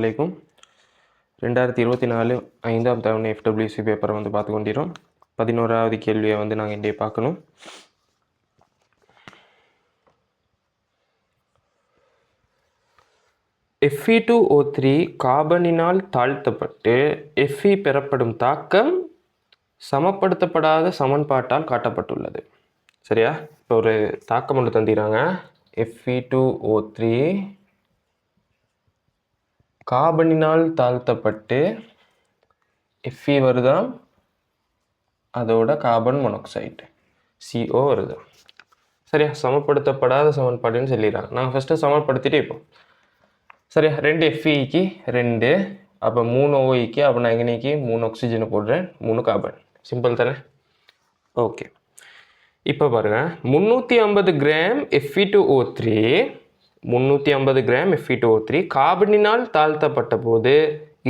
அலைக்கும் 2024 5ஆம் தவணை FWC பேப்பரை வந்து பார்த்து கொண்டிரோம். 11வது கேள்வியை வந்து நாங்கள் இன்றைய பார்க்கணும். Fe2O3 கார்பனினால் தாழ்த்தப்பட்டு Fe பெறப்படும் தாக்கம் சமப்படுத்தப்படாத சமன்பாட்டால் காட்டப்பட்டுள்ளது. சரியா? இப்போ ஒரு தாக்கம் ஒன்று தந்திராங்க. Fe2O3 கார்பனினால் தாழ்த்தப்பட்டு Fe வருதாம், அதோட கார்பன் மோனாக்சைடு CO வருது. சரியா? சமப்படுத்தப்படாத சமன்பாடுன்னு சொல்லிடுறாங்க. நாங்கள் ஃபஸ்ட்டு சமப்படுத்திட்டு இப்போ சரியா 2 Feக்கு 2, அப்போ 3 OEக்கு, அப்போ நான் எங்கனைக்கு 3 ஆக்சிஜனை போடுறேன், 3 கார்பன். சிம்பிள் தானே? ஓகே. இப்போ பாருங்கள், 350 கிராம் Fe2O3 350 கிராம் Fe2O3 கார்பனினால் தாழ்த்தப்பட்ட போது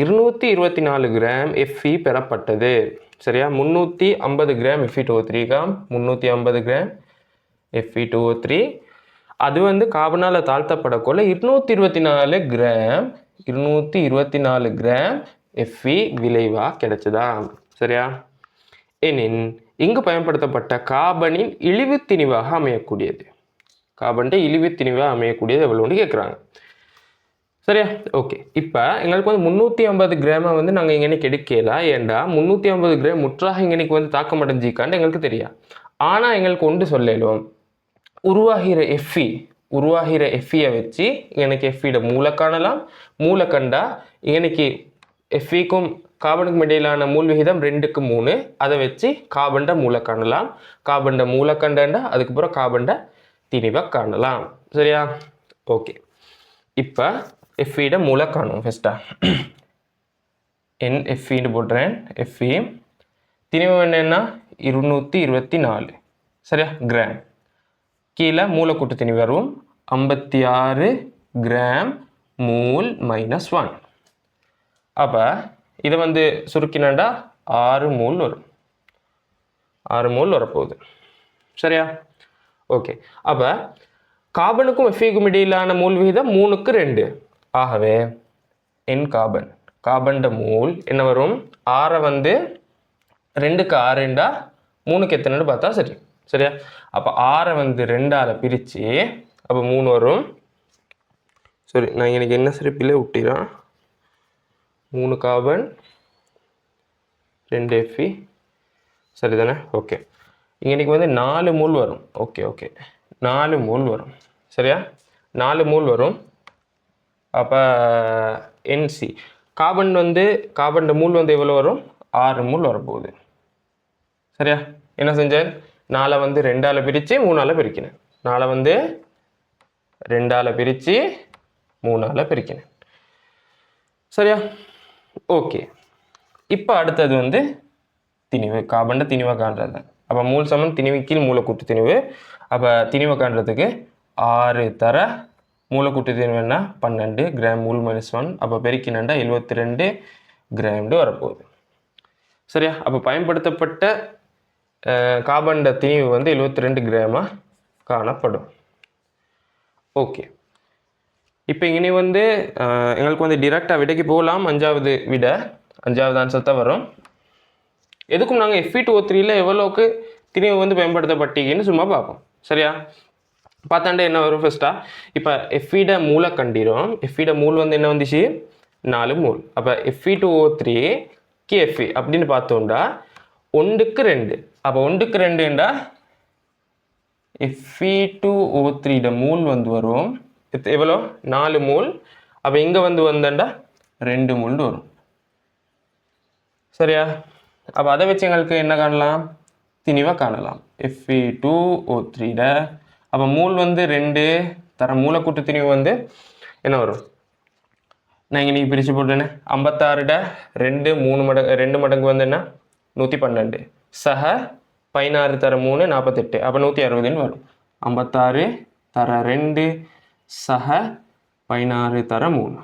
224 கிராம் Fe பெறப்பட்டது. சரியா? 350 கிராம் Fe2O3 350 கிராம் Fe2O3 அது வந்து கார்பனால் தாழ்த்தப்படக்குள்ள 224 கிராம் Fe விளைவாக கிடைச்சதா? சரியா? எனின் இங்கு பயன்படுத்தப்பட்ட கார்பனின் இழிவு திணிவாக அமையக்கூடியது. கார்பன்ட இழிவு திணிவாக அமையக்கூடியது எவ்வளோன்னு கேட்குறாங்க. சரியா? ஓகே. இப்போ எங்களுக்கு வந்து 350 கிராமை வந்து நாங்கள் இங்கனைக்கு எடுக்கலாம். ஏண்டா 350 கிராம் முற்றாக இங்கனைக்கு வந்து தாக்கம் அடைஞ்சிக்கான்னு எங்களுக்கு தெரியும். ஆனால் எங்களுக்கு ஒன்று சொல்லலும், உருவாகிற Feயை வச்சு எனக்கு Feயோட மூளை காணலாம். மூளை கண்டா இங்கனைக்கு Feக்கும் கார்பனுக்கும் இடையிலான மூல் விகிதம் 2:3. அதை வச்சு கார்பன்ட மூளை காணலாம். கார்பன்ட மூளை கண்டா அதுக்கப்புறம் கார்பன்ட திணிவை காணலாம். சரியா? ஓகே. இப்போ Feயோட மூளை காணும். ஃபஸ்ட்டா Feன்னு போடுறேன். Fe திணிவு என்னன்னா 224. சரியா? கிராம். கீழே மூலக்கூட்டு திணிவு வரும் 56 கிராம் மூல் -1. அப்போ இதை வந்து சுருக்கினாண்டா 6 மூல் வரும். 6 மூல் வரப்போகுது. சரியா? ஓகே. அப்போ கார்பனுக்கும் Feக்கும் இடையிலான மூல் விகிதம் 3:2. ஆகவே கார்பன்ட மூல் என்ன வரும்? 6 வந்து 2க்கு 6 3க்கு எத்தனைன்னு பார்த்தா சரி. சரியா? அப்போ 6 வந்து 2ஆல் பிரித்து அப்போ 3 வரும். சரி, நான் எனக்கு என்ன சரி பிள்ளை விட்டிறான். 3 கார்பன் 2 Fe சரி தானே? ஓகே. இன்றைக்கி வந்து 4 மூல் வரும். ஓகே 4 மூல் வரும். சரியா? 4 மூல் வரும். அப்போ NC கார்பன் மூல் வந்து எவ்வளோ வரும்? 6 மூல் வரப்போகுது. சரியா? என்ன செஞ்சேன்? 4 வந்து 2ஆல் பிரித்து 3ஆல் பிரிக்கினேன். 4 வந்து 2ஆல் பிரித்து 3ஆல் பிரிக்கினேன். சரியா? ஓகே. இப்போ அடுத்தது வந்து திணிவு. கார்பன்ட திணிவை காண்றது. அப்போ மூல் சமன் திணிவு கீழ் மூலக்கூட்டு திணிவு. அப்போ திணிவை காண்றதுக்கு 6 தர மூலக்கூட்டு திணிவு என்ன 12 கிராம் மூல் -1. அப்போ பெருக்கினண்டா 72 கிராம்டு வரப்போகுது. சரியா? அப்போ பயன்படுத்தப்பட்ட கார்பன்ட திணிவு வந்து 72 கிராமாக காணப்படும். ஓகே. இப்போ இனி வந்து எங்களுக்கு வந்து டிரெக்டாக விடைக்கு போகலாம். 5வது ஆன்சர் தான் வரும். எதுக்கும் நாங்கள் Fe2O3ல எவ்வளோக்கு திணிவு வந்து பயன்படுத்தப்பட்டீங்கன்னு சும்மா பார்ப்போம். சரியா? பார்த்தாண்டே என்ன வரும்? ஃபஸ்ட்டாக இப்போ Feயோட மூளை கண்டிரும். Feயோட மூல் வந்து என்ன வந்துச்சு? 4 மூல். அப்போ Fe2O3 Fe அப்படின்னு பார்த்தோம்டா 1:2. அப்போ 1:2 Fe2O3 மூல் வந்து வரும் எவ்வளோ? 4 மூல். அப்போ இங்கே வந்து வந்தேன்டா 2 மூல் வரும். சரியா? அப்போ அதை வச்சு எங்களுக்கு என்ன காணலாம்? திணிவை காணலாம். Fe2O3 அப்போ மூல் வந்து 2 தர மூலக்கூட்டு திணிவு வந்து என்ன வரும்? நான் இங்கே நீங்கள் பிரித்து போட்டேன்னு 56 2 மடங்கு வந்து என்ன 112 சக 16 தர 3 48. அப்போ 160ன்னு வரும். 56 தர 2 சக 16 தர 3.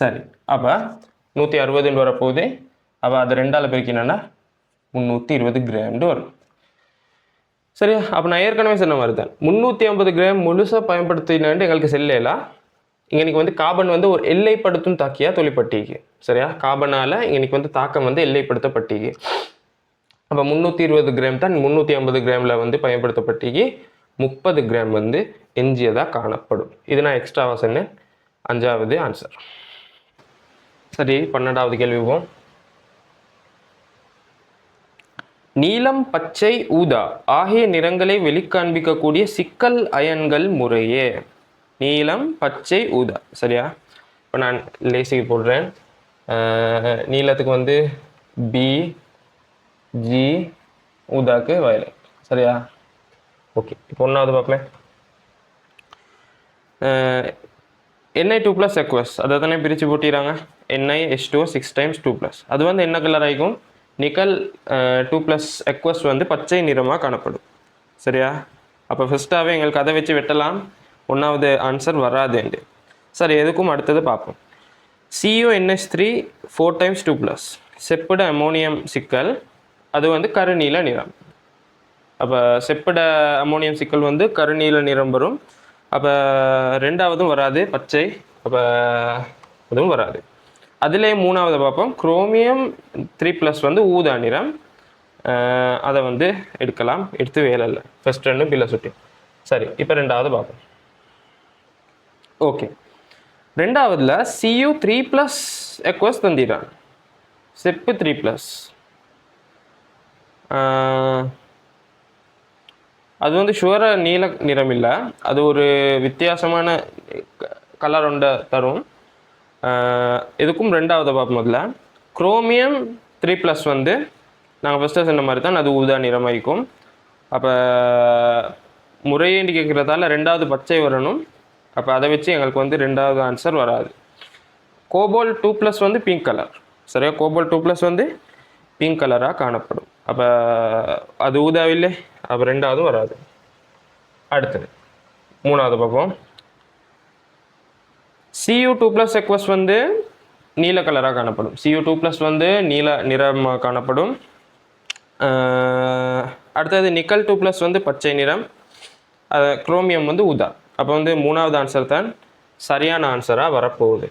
சரி, அப்போ 160ன்னு வரப்போகுது. அப்போ அது 2ஆல் பிரிக்கினா 320 கிராம்டு வரும். சரியா? அப்போ நான் ஏற்கனவே சொன்ன மாதிரி தான் 350 கிராம் முழுசாக பயன்படுத்தினாண்டு எங்களுக்கு செல்லலாம். இங்கே வந்து கார்பன் வந்து ஒரு எல்லைப்படுத்தும் தாக்கியாக தொழிற்பட்டிக்கு. சரியா, கார்பனால் இங்கே வந்து தாக்கம் வந்து எல்லைப்படுத்தப்பட்டிக்கு. அப்போ 320 கிராம் தான் 350 கிராமில் வந்து பயன்படுத்தப்பட்டிக்கு 30 கிராம் வந்து எஞ்சியதாக காணப்படும். இது நான் எக்ஸ்ட்ராவாக சொன்னேன். 5வது ஆன்சர். சரி, 12வது கேள்வி போவோம். நீலம், பச்சை, ஊதா ஆகிய நிறங்களை வெளிக்காண்பிக்கக்கூடிய சிக்கல் அயன்கள் முறையே. நீலம், பச்சை, ஊதா. சரியா, இப்போ நான் லேசிக்கு போடுறேன். நீலத்துக்கு வந்து பி, ஜி, ஊதாக்கு வயலட். சரியா, ஓகே. இப்போ 1வது பார்ப்பேன். Na2+ aqueous அதை தானே பிரித்து போட்டிடுறாங்க. NiH2O 6 times 2+. அது வந்து என்ன கலர் ஆகிக்கும்? நிக்கல் 2+ aqueous வந்து பச்சை நிறமாக காணப்படும். சரியா, அப்போ ஃபஸ்ட்டாகவே எங்களுக்கு அதை வச்சு வெட்டலாம். 1வது ஆன்சர் வராதுண்டு. சரி, எதுக்கும் அடுத்தது பார்ப்போம். CuNH3 4 times 2+. செப்பிட அமோனியம் சிக்கல் அது வந்து கருநீல நிறம். அப்போ செப்பிட அமோனியம் சிக்கல் வந்து கருநீல நிறம் வரும். அப்போ 2வதும் வராது, பச்சை. அப்போ அதுவும் வராது. அதிலே 3வது பார்ப்போம். குரோமியம் 3+ வந்து ஊதா நிறம். அதை வந்து எடுக்கலாம், எடுத்து வேலை இல்லை. ஃபஸ்ட் 2 பிள்ளை சுட்டி. சரி, இப்போ 2வது பார்ப்போம். ஓகே, 2வதுல Cu3+ aqueous தந்திரான். செப்பு 3+. அது வந்து ஷுவர நீல நிறம் இல்லை, அது ஒரு வித்தியாசமான கலர் ஒன்றை தரும். இதுக்கும் 2வது பார்ப்போம். முதல்ல குரோமியம் 3+ வந்து நாங்கள் ஃபஸ்ட்டு சொன்ன மாதிரி தான், அது ஊதா நிறமாக இருக்கும். அப்போ முறையேண்டி கேட்குறதால 2வது பச்சை வரணும். அப்போ அதை வச்சு எங்களுக்கு வந்து 2வது ஆன்சர் வராது. கோபால்ட் 2+ வந்து பிங்க் கலர். சரியா, கோபால்ட் 2+ வந்து பிங்க் கலராக காணப்படும். அப்போ அது ஊதாவில்லை. அப்போ 2வதும் வராது. அடுத்தது 3வது பார்ப்போம். Cu2+ aqueous வந்து நீல கலராக காணப்படும். Cu2+ வந்து நீல நிறமாக காணப்படும். அடுத்தது நிக்கல் 2+ வந்து பச்சை நிறம். குரோமியம் வந்து ஊதா. அப்போ வந்து 3வது ஆன்சர் தான் சரியான ஆன்சராக வரப்போகுது.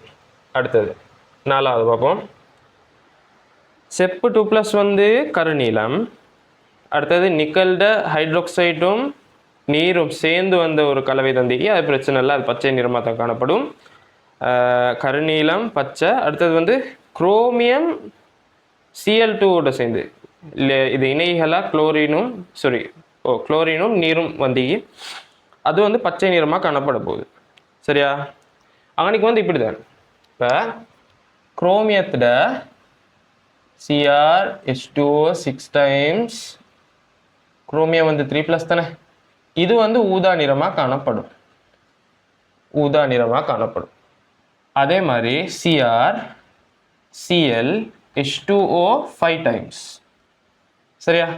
அடுத்தது 4வது பார்ப்போம். செப்பு 2+ வந்து கருநீலம். அடுத்தது நிக்கல்ட ஹைட்ரோக்சைடும் நீரும் சேர்ந்து வந்த ஒரு கலவை தந்திக்கு. அது பிரச்சனை இல்லை, அது பச்சை நிறமாக தான் காணப்படும். கருநீலம், பச்சை. அடுத்தது வந்து குரோமியம் Cl2ஓட சேர்ந்து இல்லை, இது இணைகளாக குளோரினும் நீரும் வந்திக்கு. அது வந்து பச்சை நிறமாக காணப்பட போகுது. சரியா, அன்னைக்கு வந்து இப்படி தான். இப்போ குரோமியத்தோட CrH2O 6 times குரோமியம் வந்து 3+ தானே. இது வந்து ஊதா நிறமாக காணப்படும். ஊதா நிறமாக காணப்படும். அதே மாதிரி CrClH2O 5 times. சரியா,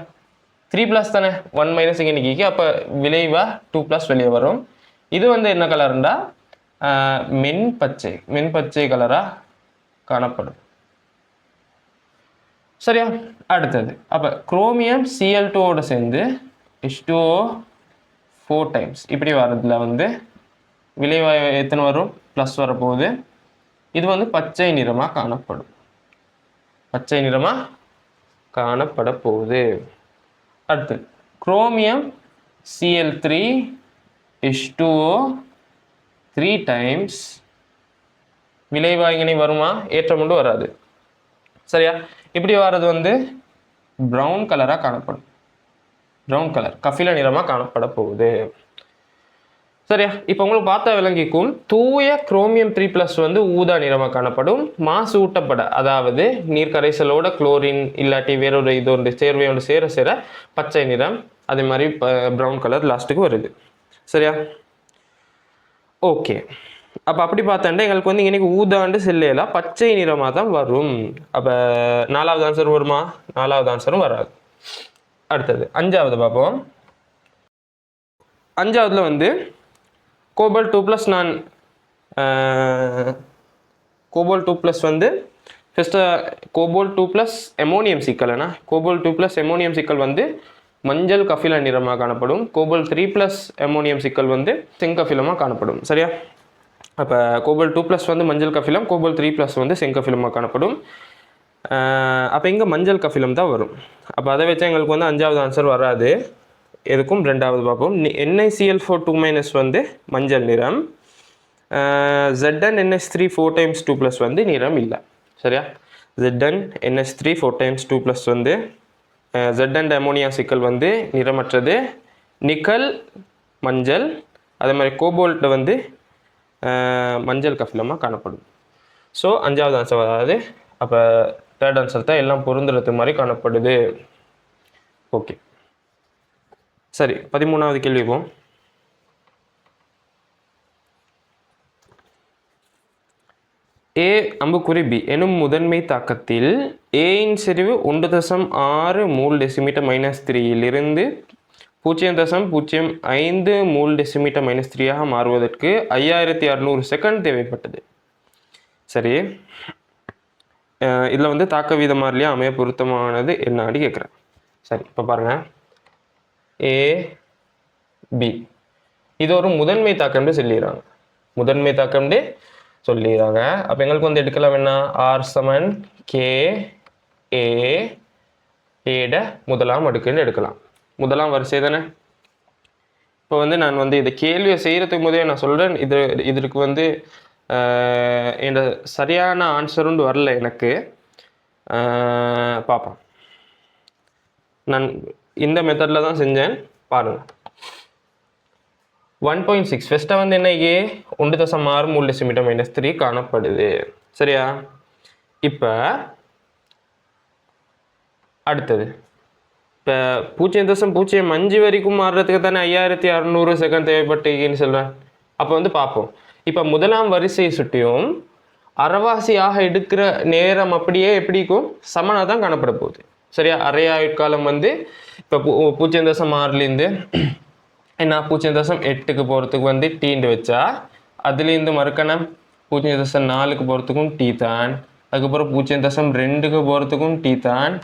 3+ தானே. 1- இங்கே அப்போ விளைவாக 2+ வெளியே வரும். இது வந்து என்ன கலர்ண்டா மென்பச்சை கலராக காணப்படும். சரியா, அடுத்தது அப்போ குரோமியம் Cl2ஓட சேர்ந்து H2O 4 times இப்படி வர்றதுல வந்து விளைவாக எத்தனை வரும்? ப்ளஸ் வரப்போகுது. இது வந்து பச்சை நிறமாக காணப்படும். பச்சை நிறமாக காணப்பட போகுது. அடுத்து குரோமியம் Cl3 H2O 3 times விளைவாகினை வருமா? ஏற்றம் கொண்டு வராது. சரியா, இப்படி வர்றது வந்து ப்ரௌன் கலராக காணப்படும். ப்ரௌன் கலர் கஃபில நிறமாக காணப்பட போகுது. சரியா, இப்போ உங்களுக்கு பார்த்தா விளங்கிக்கும். தூய குரோமியம் 3+ வந்து ஊதா நிறமாக காணப்படும். மாசு ஊட்டப்பட, அதாவது நீர் கரைசலோட குளோரின் இல்லாட்டி வேறொரு இது ஒன்று சேர்வையோடு சேர பச்சை நிறம், அதே மாதிரி ப்ரௌன் கலர் லாஸ்ட்டுக்கு வருது. சரியா, ஓகே. அப்போ அப்படி பார்த்தா எங்களுக்கு வந்து இன்னைக்கு ஊதாண்டு செல்லையெல்லாம் பச்சை நிறமாக தான் வரும். அப்போ 4வது ஆன்சர் வருமா? 4வது ஆன்சரும் வராது. அடுத்தது 5வது பார்ப்போம். 5வதுல வந்து கோபால்ட் 2+ நான் கோபால்ட் 2+ வந்து ஃபஸ்ட்டு கோபால்ட் 2+ அமோனியம் சிக்கல்னா கோபால்ட் 2+ அமோனியம் சிக்கல் வந்து மஞ்சள் கஃபில நிறமாக காணப்படும். கோபால்ட் 3+ அமோனியம் சிக்கல் வந்து செங்கஃபிலமாக காணப்படும். சரியா, அப்போ கோபால்ட் 2+ வந்து மஞ்சள் கஃபிலம், கோபால்ட் 3+ வந்து செங்கஃபிலமாக காணப்படும். அப்போ இங்கே மஞ்சள் கஃபிலம் தான் வரும். அப்போ அதை வச்சா எங்களுக்கு வந்து 5வது ஆன்சர் வராது. எதுக்கும் 2வது பார்ப்போம். NiCl4 2- வந்து மஞ்சள் நிறம், ZnNH3 4 × 2+ வந்து நிறம் இல்லை. சரியா? ZnNH3 4 × 2+ வந்து Zn அமோனியா சிக்கல் வந்து நிறமற்றது, நிக்கல் மஞ்சள், அதே மாதிரி கோபால்ட் வந்து மஞ்சள் கஃபிலமாக காணப்படும். ஸோ 5வது ஆன்சர் வராது. அப்போ 3rd ஆன்சர் தான் எல்லாம் பொருந்துறது மாதிரி காணப்படுது. ஓகே, சரி. 13வது கேள்வி போம். A அம்புக்குறி B எனும் முதன்மை தாக்கத்தில் Aயின் செறிவு 1.6 மூல் டெசிமீட்டர் -3 0.05 மூல் டெசிமீட்டர் -3 மாறுவதற்கு 5600 செகண்ட் தேவைப்பட்டது. சரி, இதில் வந்து தாக்க வீத மாறிலியா அமைய பொருத்தமானது என்ன கேட்குறேன். சரி, இப்போ பாருங்கள், A B இது ஒரு முதன்மை தாக்கம்னு சொல்லிடுறாங்க. முதன்மை தாக்கம்னு சொல்லிடுறாங்க. அப்போ எங்களுக்கு வந்து எடுக்கலாம் என்ன, R K A ஏட முதலாம் அடுக்குன்னு எடுக்கலாம். முதலாம் வரிசை தானே. இப்போ வந்து நான் வந்து இதை கேள்வியை செய்கிறதுக்கு போதே நான் சொல்கிறேன், இதற்கு வந்து என் சரியான ஆன்சருன்னு வரல எனக்கு. பார்ப்போம். நான் இந்த மெத்தடில் தான் செஞ்சேன், பாருங்கள். 1.6 ஃபஸ்ட்டாக வந்து என்ன, 1.6 மூல் டெசிமீட்டர் -3 காணப்படுது. சரியா? இப்போ அடுத்தது, இப்போ 0.05 வரைக்கும் மாறுறதுக்கு தானே 5600 செகண்ட் தேவைப்பட்டுன்னு சொல்கிறேன். அப்போ வந்து பார்ப்போம். இப்போ முதலாம் வரிசையை சுற்றியும் அரைவாசியாக எடுக்கிற நேரம் அப்படியே எப்படிக்கும் சமனாக தான் காணப்பட போகுது. சரியா? அரை ஆயுட்காலம் வந்து இப்போ 0.6லேருந்து என்ன 0.8க்கு போகிறதுக்கு வந்து டீண்டு வச்சா, அதுலேருந்து மறுக்கணும் 0.4க்கு போகிறதுக்கும் டீ தான், அதுக்கப்புறம் 0.2க்கு போகிறதுக்கும் டீ தான்,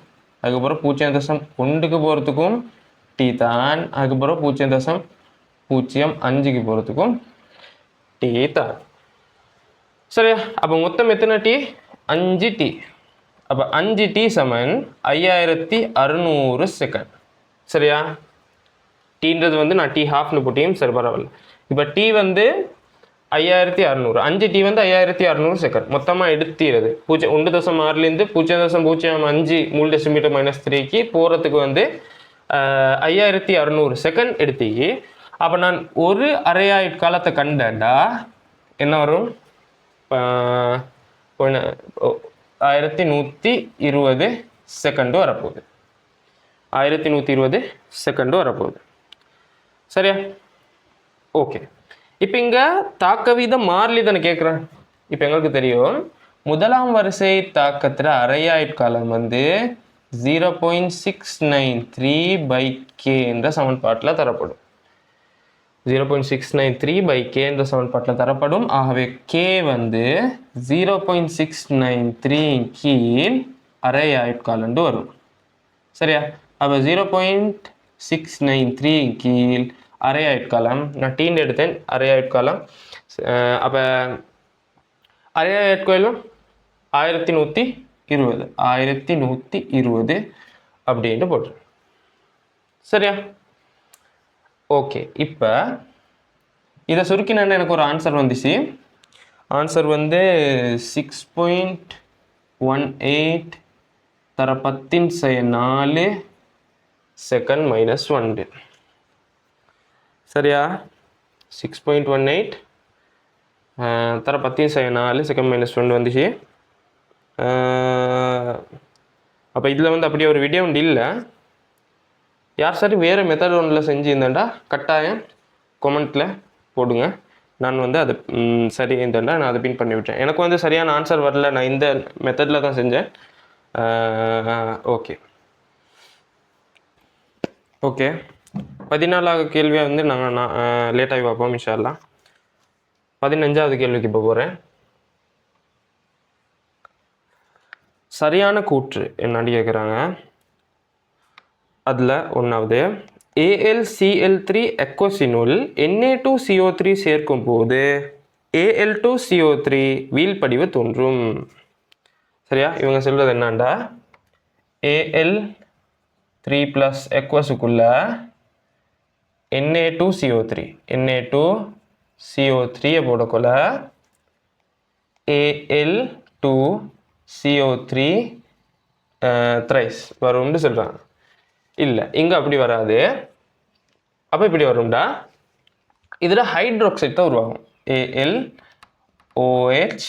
அதுக்கப்புறம் 0.1க்கு போகிறதுக்கும் டீ தான், அதுக்கப்புறம் 0.05க்கு போகிறதுக்கும் டீ தான். சரியா? அப்போ மொத்தம் எத்தனை டீ? 5 டீ. அப்போ 5 டீ சமன் 5600 செகண்ட். சரியா? டீன்றது வந்து நான் டீ ஹாஃப்னு போட்டியும் சரி, பரவாயில்ல. இப்போ டீ வந்து 5600, 5 டீ வந்து 5600 செகண்ட் மொத்தமாக எடுத்துறது. 1.6லேருந்து 0.05 மூல் டெசிமீட்டர் -3க்கு போகிறதுக்கு வந்து 5600 செகண்ட் எடுத்தீங்க. அப்போ நான் ஒரு அரையாயுட்காலத்தை கண்டேன்டா என்ன வரும்? 1120 செகண்டு வரப்போகுது. 1120 செகண்டு வரப்போகுது. சரியா? ஓகே. இப்போ இங்கே தாக்க வீதம் மாறிலி தானே கேட்குறேன். இப்போ எங்களுக்கு தெரியும் முதலாம் வரிசை தாக்கத்தில் அரையாயுட்காலம் வந்து 0.693/k என்ற சமன்பாட்டில் தரப்படும். 0.693/k என்ற சமன்பாட்டில் தரப்படும். ஆகவே k வந்து 0.693 கீழ் அரையாயுட்காலண்டு வரும். சரியா? அப்போ 0.693 கீழ் அரையாயுட்காலம், நான் டீன் எடுத்தேன் அரையாயுட்காலம். அப்போ அரையாயுட்காலம் 1120 அப்படின்ட்டு போட்டுரு. சரியா? ஓகே. இப்போ இதை சுருக்கினா எனக்கு ஒரு ஆன்சர் வந்துச்சு. ஆன்சர் வந்து 6.18 தர 10⁴ செகண்ட் -1. சரியா? 6.18 தர 10⁴ செகண்ட் -1 வந்துச்சு. அப்போ இதில் வந்து அப்படியே ஒரு வீடியோ ஒன்று இல்லை. யார் சரி வேறு மெத்தட் ஒன்றில் செஞ்சுருந்தேன்டா கட்டாயம் கொமெண்ட்டில் போடுங்க. நான் வந்து அதை சரி இருந்தேன்டா நான் அதை பின் பண்ணி விட்டேன். எனக்கு வந்து சரியான ஆன்சர் வரல, நான் இந்த மெத்தடில் தான் செஞ்சேன். ஓகே ஓகே 14வது கேள்வியாக வந்து நான் லேட்டாகி பார்ப்போம் இன்ஷா அல்லாஹ். 15வது கேள்விக்கு இப்போ போகிறேன். சரியான கூற்று என்னடி கேட்குறாங்க. அதில் ஒன்றாவது, AlCl3 எக்கோசினுள் Na2CO3 சேர்க்கும் போது Al2CO3 வீழ்படிவு தோன்றும். சரியா? இவங்க சொல்றது என்னண்டா Al3 plus aqueousக்குள்ள Na2CO3 Na2CO3 போடக்குள்ள Al2CO3 thrice வரும்னு சொல்றாங்க. இல்லை இங்கே அப்படி வராது. அப்போ இப்படி வரும்டா. இதில் ஹைட்ரோக்சைட் தான் உருவாகும். AlOH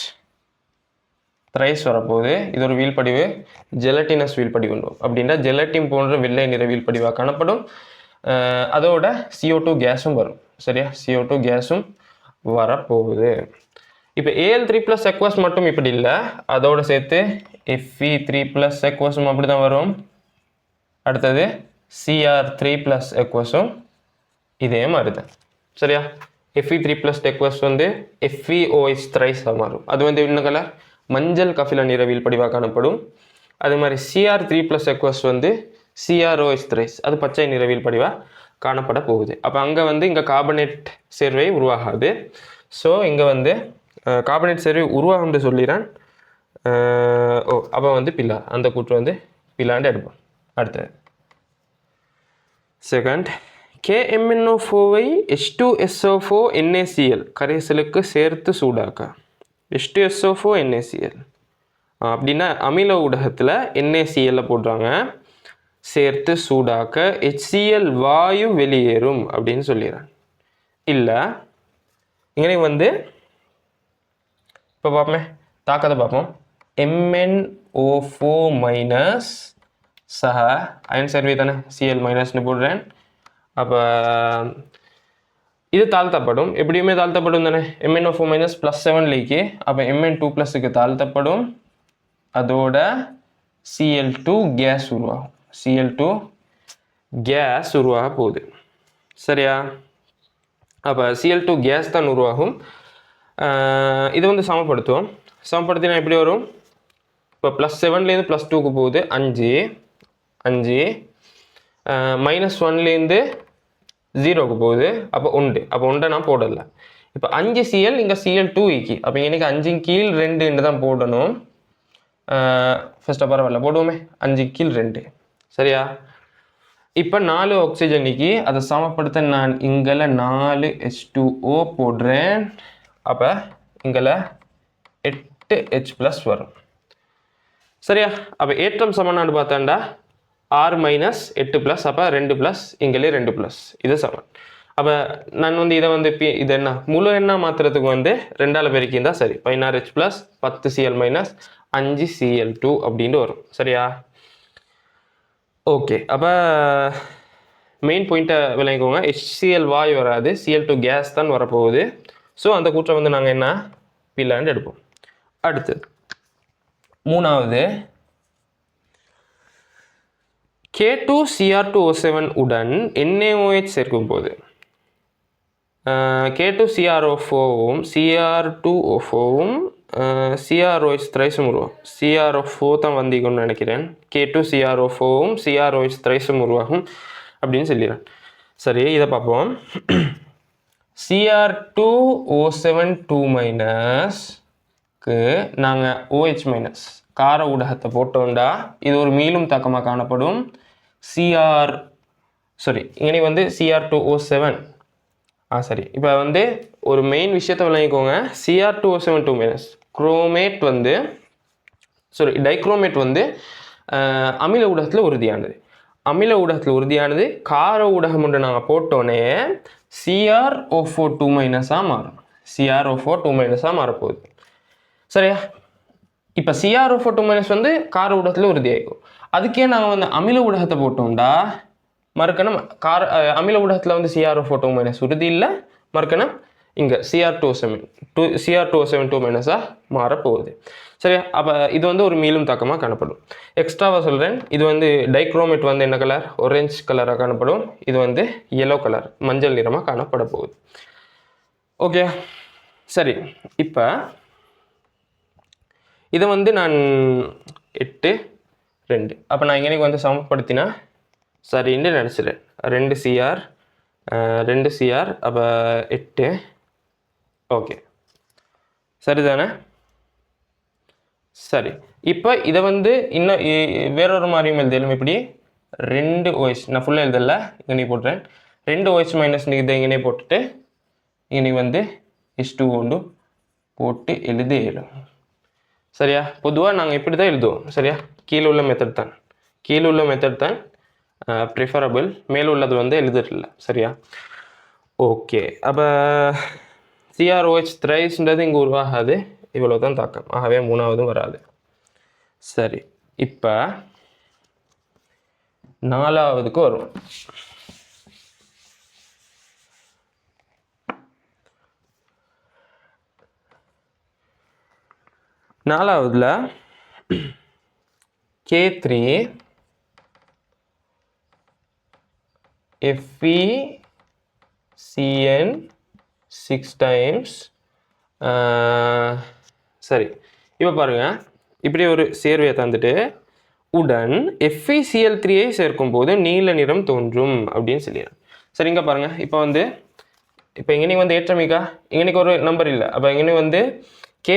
thrice வரப்போகுது. இது ஒரு வீழ்படிவு, ஜெலட்டினஸ் வீழ்படிவு உண்டு. அப்படின்னா ஜெலட்டின் போன்ற வெள்ளை நிற வீழ்படிவாக காணப்படும். அதோட CO2 கேஸும் வரும். சரியா? CO2 கேஸும் வரப்போகுது. இப்போ Al3 plus aqueous மட்டும் இப்படி இல்லை, அதோட சேர்த்து Fe3 plus aqueousம் அப்படி தான் வரும். அடுத்தது Cr3 plus aqueousம் இதே மாதிரி தான். சரியா? Fe3 plus aqueous வந்து FeOH thrice மாறும். அது வந்து என்ன கலர்? மஞ்சள் கஃபில நிற வீழ்படிவாக காணப்படும். அதே மாதிரி Cr3 plus aqueous வந்து CrOH thrice, அது பச்சை நிற வீழ்படிவாக காணப்பட போகுது. அப்போ அங்கே வந்து இங்கே கார்பனேட் சேர்வை உருவாகாது. ஸோ இங்கே வந்து கார்பனேட் சேர்வை உருவாகும்னு சொல்லிடுறேன். அப்போ வந்து பில்லா, அந்த கூற்று வந்து பில்லாண்டு எடுப்போம். அடுத்தது செகண்ட், KMnO4வை H2SO4 NaCl கரைசலுக்கு சேர்த்து சூடாக்க. H2SO4 NaCl அப்படின்னா அமில ஊடகத்தில் NaCl போடுறாங்க, சேர்த்து சூடாக்க HCl வாயு வெளியேறும் அப்படின்னு சொல்லிடுறேன். இல்லை இங்கே வந்து இப்போ பார்ப்போமே, தாக்கத்தை பார்ப்போம். MnO4 மைனஸ் சக அயன் சேர்வை தானே, Cl மைனஸ்னு போடுறேன். அப்போ இது தாழ்த்தப்படும், எப்படியுமே தாழ்த்தப்படும் தானே. MnO4 மைனஸ் +7 அப்போ Mn2 ப்ளஸுக்கு தாழ்த்தப்படும். அதோட Cl2 கேஸ் உருவாகும். Cl2 கேஸ் உருவாக போகுது. சரியா? அப்போ Cl2 கேஸ் தான் உருவாகும். இது வந்து சமப்படுத்துவோம். சமப்படுத்தினா எப்படி வரும்? இப்போ +7 +2க்கு போகுது 5 -1 0க்கு போகுது. அப்போ உண்டு. அப்போ உண்டை நான் போடலை. இப்போ 5 Cl இங்கே Cl2 அப்போ எனக்கு 5 கீழ் 2 தான் போடணும். ஃபர்ஸ்ட்டாக பரவாயில்ல போடுவோமே, 5 கீழ் 2. சரியா? இப்போ 4 ஆக்சிஜனுக்கு அதை சமப்படுத்த நான் இங்கே 4 H2O போடுறேன். அப்போ இங்கே 8 H+ வரும். சரியா? அப்போ ஏற்றம் சமனான்னு பார்த்தாண்டா 6 - 8+, அப்போ 2+, இங்கே 2+, இது சமன். அப்போ நான் வந்து இதை வந்து இது என்ன முழு எண்ணா மாற்றுறதுக்கு வந்து 2ஆல் பெருக்கியிருந்தா சரி. 16H+, 10 Cl - 5 Cl2 அப்படின்ட்டு வரும். சரியா? ஓகே. அப்போ மெயின் பாயிண்ட்டை விளங்கிக்கோங்க. HCl வாயு வராது, Cl2 கேஸ் தான் வரப்போகுது. ஸோ அந்த கூற்றை வந்து நாங்கள் என்ன பில்லாண்டு எடுப்போம். அடுத்து மூணாவது, K2Cr2O7 உடன் NaOH சேர்க்கும் போது K2CrO4வும் Cr2O4வும் CrOH thrice உருவாகும். CrO4 தான் வந்திக்கணும்னு நினைக்கிறேன். K2CrO4வும் CrOH thrice உருவாகும் அப்படின்னு சொல்லிடுறேன். சரி, இதை பார்ப்போம். Cr2O7 2- நாங்கள் OH- கார ஊடகத்தை போட்டோம்டா இது ஒரு மீளும் தாக்கமாக காணப்படும். இங்கே வந்து Cr2O7 சரி. இப்போ வந்து ஒரு மெயின் விஷயத்தை விளங்கிக்கோங்க. Cr2O7 2- குரோமேட் வந்து டைக்ரோமேட் வந்து அமில ஊடகத்தில் உறுதியானது. அமில ஊடகத்தில் உறுதியானது கார ஊடகம் ஒன்று நாங்கள் போட்டோன்னே CrO4 2- மாறும். CrO4 2- மாறப்போகுது. சரியா? இப்போ CrO4 2- வந்து கார ஊடகத்தில் உறுதியாகும். அதுக்கே நாங்கள் வந்து அமில ஊடகத்தை போட்டோம்டா மறுக்கணும் அமில ஊடகத்தில் வந்து CrO4 2- உறுதி இல்லை, மறுக்கணும் இங்கே Cr2O7 2- மாறப்போகுது. சரியா? அப்போ இது வந்து ஒரு மீளும் தாக்கமாக காணப்படும். எக்ஸ்ட்ராவாக சொல்கிறேன், இது வந்து டைக்ரோமேட் வந்து என்ன கலர்? ஆரஞ்சு கலராக காணப்படும். இது வந்து yellow கலர், மஞ்சள் நிறமாக காணப்பட போகுது. ஓகே, சரி. இப்போ இதை வந்து நான் 8 2 அப்போ நான் இங்கே வந்து சமப்படுத்தினா சரின்னு நினச்சிடுறேன். 2 Cr அப்போ 8. ஓகே, சரிதானே? சரி, இப்போ இதை வந்து இன்னும் வேறொரு மாதிரியும் எழுதலும். இப்படி 2 OH, நான் ஃபுல்லாக எழுதல, இங்கே போட்டுறேன். 2 OH மைனஸ் இதை இங்கே போட்டுட்டு இனி வந்து H2 கொண்டு போட்டு எழுதிடும். சரியா? பொதுவாக நாங்கள் இப்படி தான் எழுதுவோம். சரியா? கீழே உள்ள மெத்தட் தான் ப்ரிஃபரபிள். மேலே உள்ளது வந்து எழுதுறதில்ல. சரியா? ஓகே, அப்போ CrOH த்ரைஸ்ன்றது இங்கே உருவாகாது. இவ்வளோ தான் தாக்கம். ஆகவே 3ஆவதும் வராது. சரி, இப்போ 4ஆவதுக்கு வரும். நாலாவதுல K3 FeCN 6 times. சரி, இப்போ பாருங்க, இப்படி ஒரு சேர்வையை தந்துட்டு உடன் FeCl3ஐ சேர்க்கும் போது நீல நிறம் தோன்றும் அப்படின்னு சொல்லிடுறேன். சரிங்க, பாருங்க, இப்போ இங்கே வந்து ஏற்றமிக்கா, இங்கே ஒரு நம்பர் இல்லை. அப்போ இங்கே வந்து K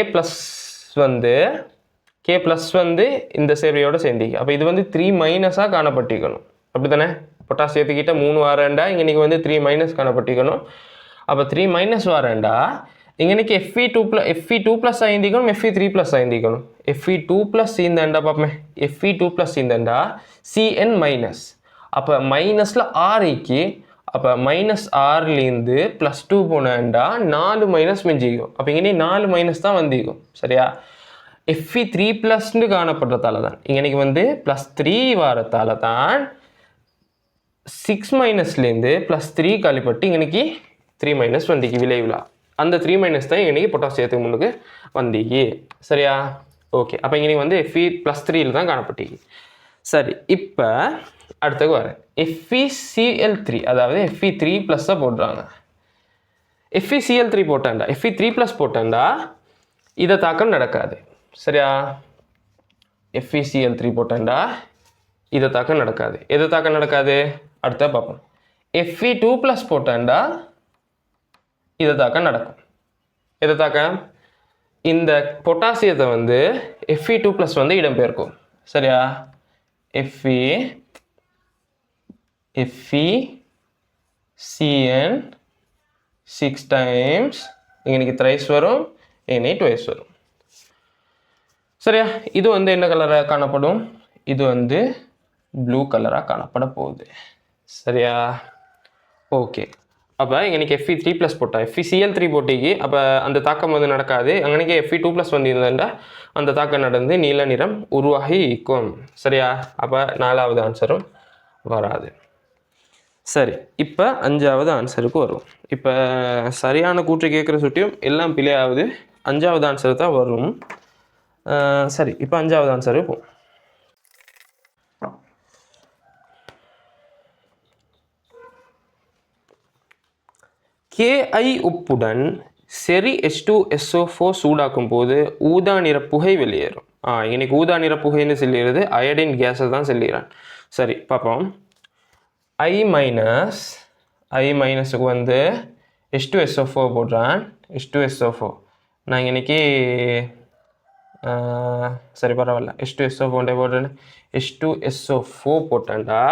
ப்ளஸ் வந்து இந்த சேர்வையோட சேர்ந்திக்கு. அப்போ இது வந்து 3 மைனஸாக காணப்பட்டிக்கணும். அப்படி தானே? பொட்டாசியத்துக்கிட்ட 3 வாரண்டா, இங்கே வந்து 3 மைனஸ் காணப்பட்டிக்கணும். அப்போ 3 மைனஸ் வாரண்டா இங்கே Fe2 ப்ளஸ் ஐந்திக்கணும், Fe3 ப்ளஸ் ஐந்திக்கணும். Fe2 ப்ளஸ் இந்த பார்ப்போமே, Fe2 ப்ளஸ் இந்த Cn மைனஸ். அப்போ மைனஸில் 6க்கு, அப்போ -6லேருந்து +2 போனேன்டா 4 மைனஸ் மிஞ்சிக்கும். அப்போ இங்கே 4 மைனஸ் தான் வந்திக்கும். சரியா? Fe3 ப்ளஸ்ன்னு காணப்படுறதால தான் இங்கே வந்து +3 வாரத்தால தான் 6 மைனஸ்லேருந்து +3 கழிப்பட்டு இங்கே 3 மைனஸ் வந்திக்கு விளைவுலா. அந்த 3 மைனஸ் தான் இங்கே பொட்டாசியத்துக்கு முன்னுக்கு வந்திக்கு. சரியா? ஓகே, அப்போ இங்கே வந்து Fe+3 தான் காணப்பட்டிக்கு. சரி, இப்போ அடுத்தது வரேன். FeCl3, அதாவது Fe3 ப்ளஸ்ஸாக போடுறாங்க. FeCl3 போட்டாண்டா, Fe3 ப்ளஸ் போட்டாண்டா இதை தாக்கம் நடக்காது. சரியா? FeCl3 போட்டாண்டா இதை தாக்கம் நடக்காது. எதை தாக்கம் நடக்காது? அடுத்த பார்ப்போம். Fe2 ப்ளஸ் போட்டாண்டா இதை தாக்கம் நடக்கும். எதை தாக்கம்? இந்த பொட்டாசியத்தை வந்து Fe2 ப்ளஸ் வந்து இடம்பெயர்க்கும். சரியா? FeCN 6 times, இங்கே த்ரைஸ் வரும், இங்கே ட்வைஸ் வரும். சரியா? இது வந்து என்ன கலராக காணப்படும்? இது வந்து ப்ளூ கலராக காணப்பட போகுது. சரியா? ஓகே, அப்போ இங்கே Fe3 ப்ளஸ் போட்டா FeCl3 போட்டிக்கு, அப்போ அந்த தாக்கம் வந்து நடக்காது. அங்கே Fe2 ப்ளஸ் வந்து இருந்தா அந்த தாக்கம் நடந்து நீல நிறம் உருவாகி இருக்கும். சரியா? அப்போ 4ஆவது ஆன்சரும் வராது. சரி, இப்போ 5ஆவது ஆன்சருக்கு வரும். இப்போ சரியான கூற்று கேட்குற சுட்டியும் எல்லாம் பிழையாவது. 5ஆவது ஆன்சர் தான் வரும். சரி, இப்போ 5ஆவது ஆன்சரு போகும். Ki உப்புடன் செரி H2SO4 சூடாக்கும் போது ஊதா நிற புகை வெளியேறும். இன்னைக்கு ஊதா நிற புகைன்னு சொல்லிடுறது அயடின் கேஸை தான் சொல்லிடுறான். சரி, பார்ப்போம். I மைனஸுக்கு வந்து H2SO4 போடுறான். H2SO4 நான் இன்னைக்கு சரி பரவாயில்ல, H2SO4 போடுறேன். H2SO4 போட்டான்டா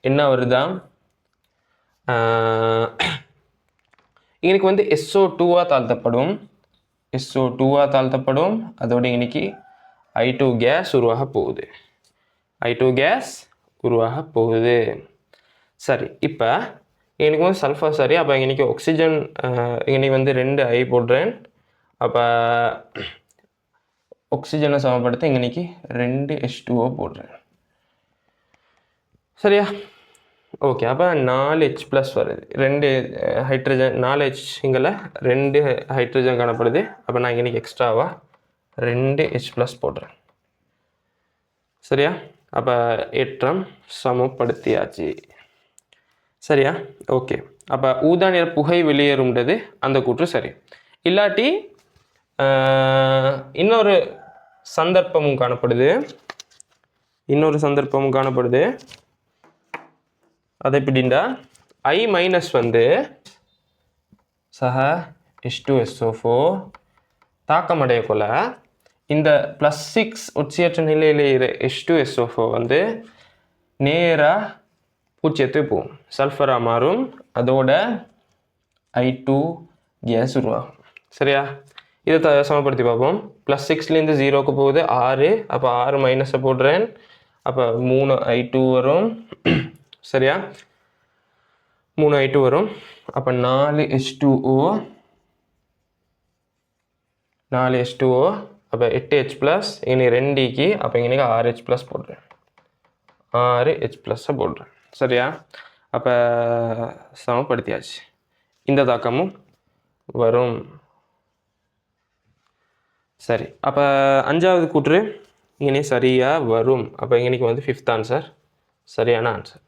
என்ன வருதா? இன்னைக்கு வந்து SO2 தாழ்த்தப்படும். அதோட இன்னைக்கு I2 கேஸ் உருவாக போகுது. சரி, இப்போ எனக்கு வந்து சல்ஃபர். சரி, அப்போ இன்னைக்கு ஆக்சிஜன் இன்னைக்கு வந்து 2 I போடுறேன். அப்போ ஆக்சிஜனை சமப்படுத்த இன்னைக்கு 2 H2O போடுறேன். சரியா? ஓகே, அப்போ 4H ப்ளஸ் வருது. 2 ஹைட்ரஜன், 4H இங்கே 2 ஹைட்ரஜன் காணப்படுது. அப்போ நான் இன்னைக்கு எக்ஸ்ட்ராவாக 2H ப்ளஸ் போடுறேன். சரியா? அப்போ ஏற்றம் சமப்படுத்தியாச்சு. சரியா? ஓகே, அப்போ ஊதா நிற புகை வெளியேறும்ன்றது அந்த கூற்று சரி. இல்லாட்டி இன்னொரு சந்தர்ப்பமும் காணப்படுது. அதை எப்படின்னா I மைனஸ் வந்து சக H2SO4 தாக்கம் அடையக்குள்ள இந்த +6 ஒட்சியற்ற நிலையில் H2SO4 வந்து நேராக பூஜ்ஜியத்துக்கு போகும், சல்ஃபராக மாறும், அதோட I2 கேஸ் உருவாகும். சரியா? இதை சமப்படுத்தி பார்ப்போம். +6லேருந்து 0க்கு போகுது 6, அப்போ 6 மைனஸை போடுறேன், அப்போ 3 I2 வரும். சரியா? 3 I2 வரும், அப்போ 4 H2O, 4 H2O, அப்போ 8H+, இனி 2க்கு, அப்போ இங்கே 6H+ போடுறேன், 6H+ போடுறேன். சரியா? அப்போ சமப்படுத்தியாச்சு. இந்த தாக்கமும் வரும். சரி, அப்போ 5வது கூற்று இங்கே சரியாக வரும். அப்போ இன்றைக்கி வந்து 5th ஆன்சர் சரியான ஆன்சர்.